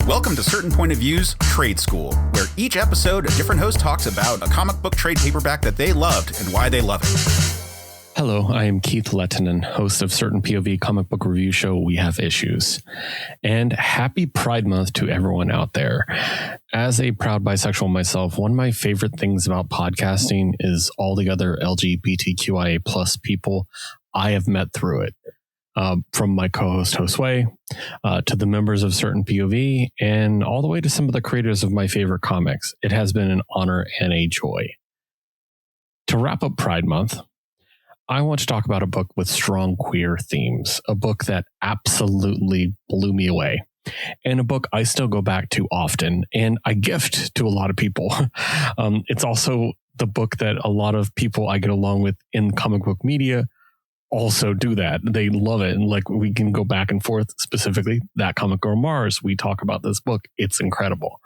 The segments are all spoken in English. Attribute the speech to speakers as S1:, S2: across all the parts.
S1: Welcome to Certain Point of View's Trade School, where each episode a different host talks about a comic book trade paperback that they loved and why they love it.
S2: Hello, I am Keith Lehtinen, host of Certain POV comic book review show We Have Issues. And happy Pride Month to everyone out there. As a proud bisexual myself, one of my favorite things about podcasting is all the other LGBTQIA plus people I have met through it. From my co-host Josue to the members of Certain POV and all the way to some of the creators of my favorite comics. It has been an honor and a joy. To wrap up Pride Month, I want to talk about a book with strong queer themes, a book that absolutely blew me away, and a book I still go back to often and I gift to a lot of people. It's also the book that a lot of people I get along with in comic book media also do that. They love it. And like we can go back and forth, specifically that comic or Mars. We talk about this book. It's incredible.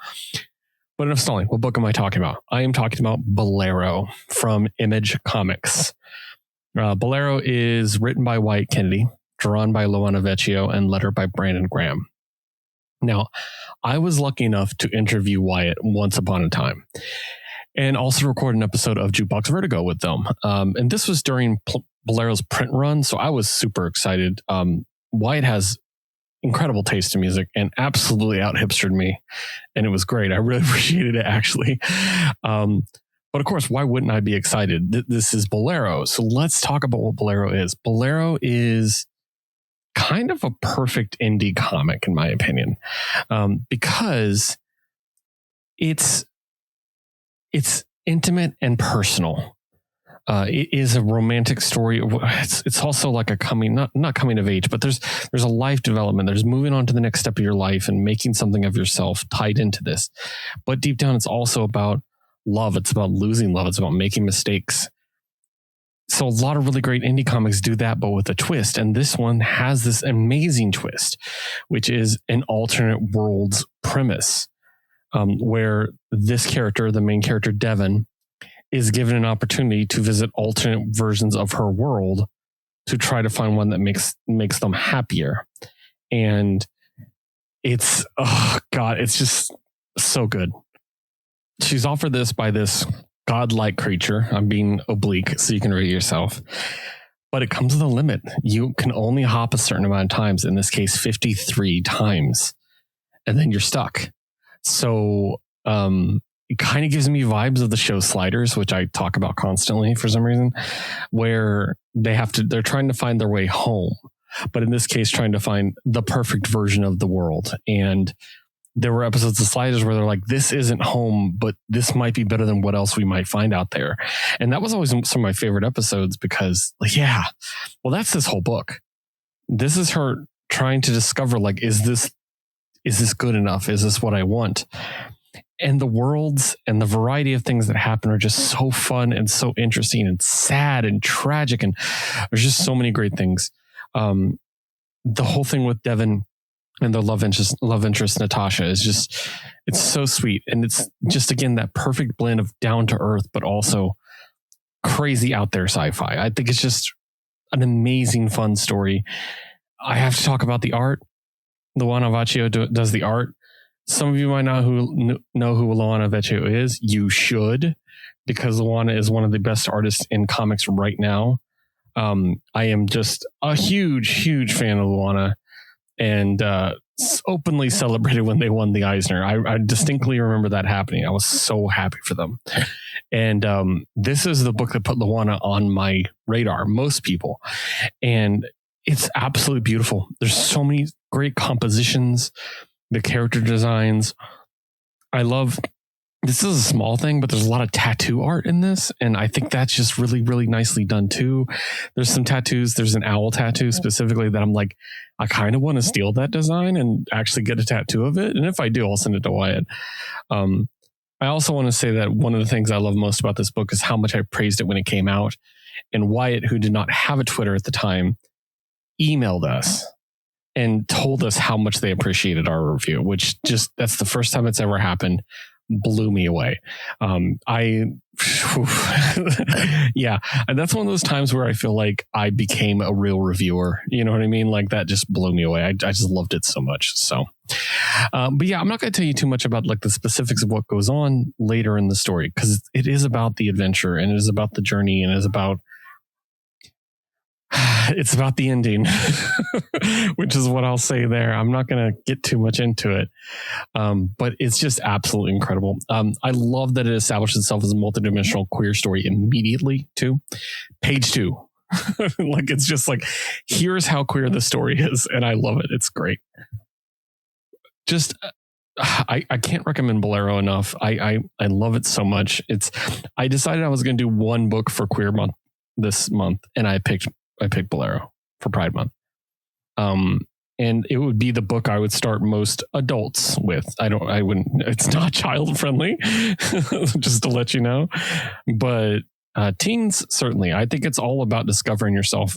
S2: But enough stalling. What book am I talking about? I am talking about Bolero from Image Comics. Bolero is written by Wyatt Kennedy, drawn by Loana Vecchio, and lettered by Brandon Graham. Now, I was lucky enough to interview Wyatt once upon a time and also record an episode of Jukebox Vertigo with them. And this was during Bolero's print run, so I was super excited. Wyatt has incredible taste in music and absolutely out-hipstered me, and it was great. I really appreciated it, actually. But of course, why wouldn't I be excited? This is Bolero, so let's talk about what Bolero is. Bolero is kind of a perfect indie comic, in my opinion, because it's intimate and personal. It is a romantic story. It's also like a not coming of age, but there's a life development. There's moving on to the next step of your life and making something of yourself tied into this. But deep down, it's also about love. It's about losing love. It's about making mistakes. So a lot of really great indie comics do that, but with a twist. And this one has this amazing twist, which is an alternate worlds premise, where this character, the main character, Devon, is given an opportunity to visit alternate versions of her world to try to find one that makes them happier. And it's, oh God, it's just so good. She's offered this by this godlike creature. I'm being oblique so you can read it yourself. But it comes with a limit. You can only hop a certain amount of times, in this case, 53 times. And then you're stuck. So, it kind of gives me vibes of the show Sliders, which I talk about constantly for some reason, where they're trying to find their way home, but in this case, trying to find the perfect version of the world. And there were episodes of Sliders where they're like, this isn't home, but this might be better than what else we might find out there. And that was always some of my favorite episodes because, yeah, well, that's this whole book. This is her trying to discover, like, is this good enough? Is this what I want? And the worlds and the variety of things that happen are just so fun and so interesting and sad and tragic. And there's just so many great things. The whole thing with Devon and the love interest Natasha is just, it's so sweet. And it's just, again, that perfect blend of down to earth, but also crazy out there sci-fi. I think it's just an amazing, fun story. I have to talk about the art. Loana Vecchio does the art. Some of you might not know who Loana Vecchio is. You should, because Loana is one of the best artists in comics right now. I am just a huge, huge fan of Loana, and openly celebrated when they won the Eisner. I distinctly remember that happening. I was so happy for them. And this is the book that put Loana on my radar, most people. And it's absolutely beautiful. There's so many great compositions. The character designs. I love, this is a small thing, but there's a lot of tattoo art in this. And I think that's just really, really nicely done too. There's some tattoos. There's an owl tattoo specifically that I'm like, I kind of want to steal that design and actually get a tattoo of it. And if I do, I'll send it to Wyatt. I also want to say that one of the things I love most about this book is how much I praised it when it came out. And Wyatt, who did not have a Twitter at the time, emailed us and told us how much they appreciated our review, which just, that's the first time it's ever happened. Blew me away. Yeah. And that's one of those times where I feel like I became a real reviewer. You know what I mean? Like that just blew me away. I just loved it so much. So But yeah, I'm not going to tell you too much about like the specifics of what goes on later in the story, because it is about the adventure and it is about the journey and it's about the ending, which is what I'll say there. I'm not going to get too much into it, but it's just absolutely incredible. I love that it established itself as a multidimensional queer story immediately too. Page 2. Like, it's just like, here's how queer the story is. And I love it. It's great. Just, I can't recommend Bolero enough. I love it so much. I decided I was going to do one book for Queer Month this month, and I picked Bolero for Pride Month. And it would be the book I would start most adults with. It's not child friendly, just to let you know, but teens, certainly. I think it's all about discovering yourself.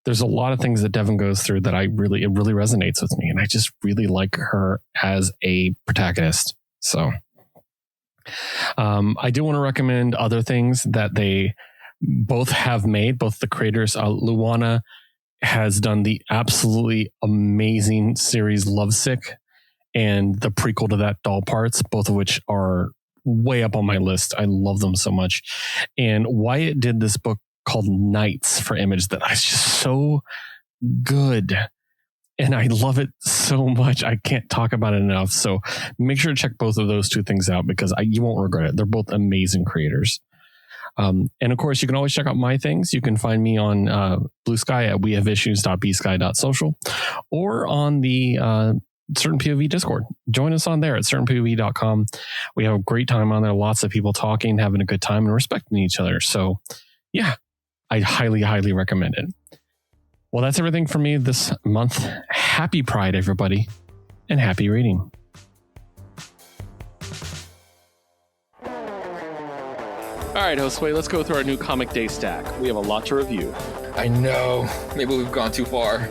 S2: There's a lot of things that Devin goes through that it really resonates with me. And I just really like her as a protagonist. So I do want to recommend other things that they both have made, both the creators. Loana has done the absolutely amazing series Lovesick and the prequel to that, Doll Parts, both of which are way up on my list. I love them so much. And Wyatt did this book called Nights for Image that is just so good. And I love it so much. I can't talk about it enough. So make sure to check both of those two things out, because you won't regret it. They're both amazing creators. And of course, you can always check out my things. You can find me on Blue Sky at wehaveissues.bsky.social or on the Certain POV Discord. Join us on there at certainpov.com. We have a great time on there. Lots of people talking, having a good time, and respecting each other. So yeah, I highly, highly recommend it. Well, that's everything for me this month. Happy Pride, everybody, and happy reading.
S3: All right, Josue, let's go through our new Comic Day stack. We have a lot to review.
S4: I know. Maybe we've gone too far.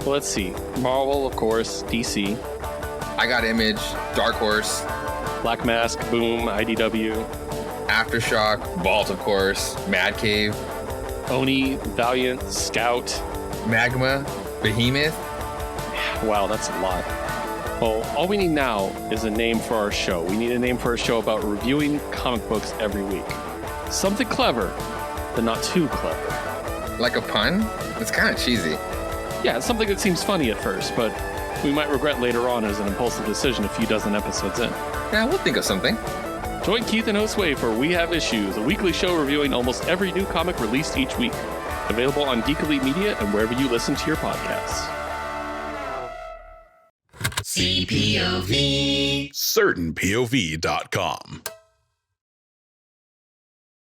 S3: Well, let's see. Marvel, of course. DC.
S4: I Got Image, Dark Horse,
S3: Black Mask, Boom, IDW.
S4: Aftershock, Vault, of course, Mad Cave,
S3: Oni, Valiant, Scout.
S4: Magma, Behemoth.
S3: Wow, that's a lot. Well, all we need now is a name for our show. We need a name for our show about reviewing comic books every week. Something clever, but not too clever.
S4: Like a pun? It's kind of cheesy.
S3: Yeah, it's something that seems funny at first, but we might regret later on as an impulsive decision a few dozen episodes in.
S4: Yeah, we'll think of something.
S3: Join Keith and Josue for We Have Issues, a weekly show reviewing almost every new comic released each week. Available on Geek Elite Media and wherever you listen to your podcasts.
S5: CPOV.
S1: CertainPOV.com.